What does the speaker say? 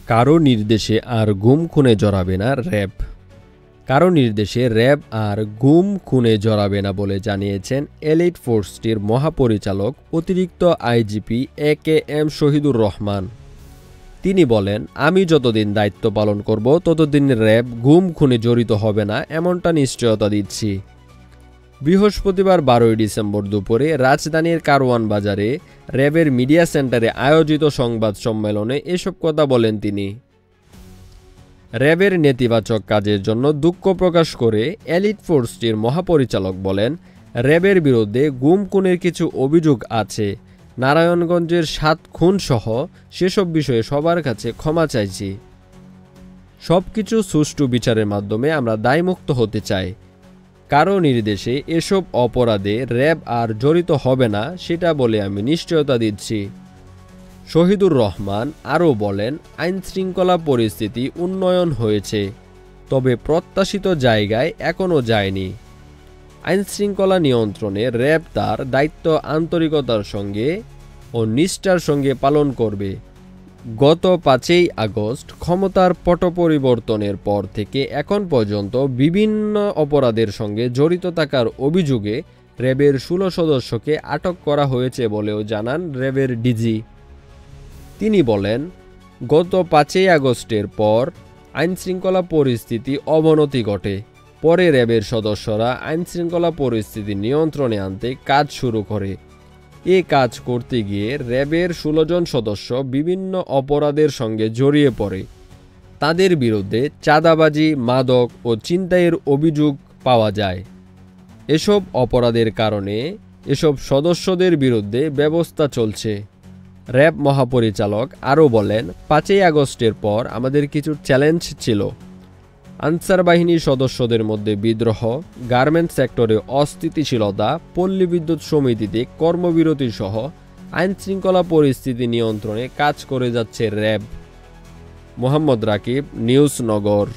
কারো নির্দেশে আর গুম খুনে জড়াবে না র্যাব। কারো নির্দেশে র্যাব আর গুম খুনে জড়াবে না বলে জানিয়েছেন এলিট ফোর্সটির মহাপরিচালক অতিরিক্ত আইজিপি AKM শহীদুর রহমান। তিনি বলেন, আমি যতদিন দায়িত্ব পালন করব ততদিন র্যাব গুম খুনে জড়িত হবে না এমনটা নিশ্চয়তা দিচ্ছি। বৃহস্পতিবার 12 ডিসেম্বর দুপুরে রাজধানীর কারওয়ান বাজারে র্যাবের মিডিয়া সেন্টারে আয়োজিত সংবাদ সম্মেলনে এসব কথা বলেন তিনি। র্যাবের নেতিবাচক কাজের জন্য দুঃখ প্রকাশ করে এলিট ফোর্সটির মহাপরিচালক বলেন, র্যাবের বিরুদ্ধে গুম খুনের কিছু অভিযোগ আছে। নারায়ণগঞ্জের 7 খুন সহ সেসব বিষয়ে সবার কাছে ক্ষমা চাইছি। সবকিছু সুষ্ঠু বিচারের মাধ্যমে আমরা দায়মুক্ত হতে চাই। কারো নির্দেশে এসব অপরাধে র্যাব আর জড়িত হবে না সেটা বলে আমি নিশ্চয়তা দিচ্ছি। শহীদুর রহমান আরও বলেন, আইনশৃঙ্খলা পরিস্থিতি উন্নয়ন হয়েছে, তবে প্রত্যাশিত জায়গায় এখনও যায়নি। আইনশৃঙ্খলা নিয়ন্ত্রণে র্যাব তার দায়িত্ব আন্তরিকতার সঙ্গে ও নিষ্ঠার সঙ্গে পালন করবে। গত 5 আগস্ট ক্ষমতার পট পরিবর্তনের পর থেকে এখন পর্যন্ত বিভিন্ন অপরাধের সঙ্গে জড়িত থাকার অভিযোগে র্যাবের 16 সদস্যকে আটক করা হয়েছে বলেও জানান র্যাবের ডিজি। তিনি বলেন, গত 5 আগস্টের পর আইনশৃঙ্খলা পরিস্থিতি অবনতি ঘটে। পরে র্যাবের সদস্যরা আইনশৃঙ্খলা পরিস্থিতি নিয়ন্ত্রণে আনতে কাজ শুরু করে। এ কাজ করতে গিয়ে র্যাবের 16 জন সদস্য বিভিন্ন অপরাধের সঙ্গে জড়িয়ে পড়ে। তাদের বিরুদ্ধে চাঁদাবাজি, মাদক ও ছিনতাইয়ের অভিযোগ পাওয়া যায়। এসব অপরাধের কারণে এসব সদস্যদের বিরুদ্ধে ব্যবস্থা চলছে। র্যাব মহাপরিচালক আরও বলেন, 5 আগস্টের পর আমাদের কিছু চ্যালেঞ্জ ছিল। আনসার বাহিনীর সদস্যদের মধ্যে বিদ্রোহ, গার্মেন্টস সেক্টরে অস্থিতিশীলতা, পল্লী বিদ্যুৎ সমিতিতে কর্মবিরতি সহ আইনশৃঙ্খলা পরিস্থিতি নিয়ন্ত্রণে কাজ করে যাচ্ছে র্যাব। মোহাম্মদ রাকিব, নিউজ নগর।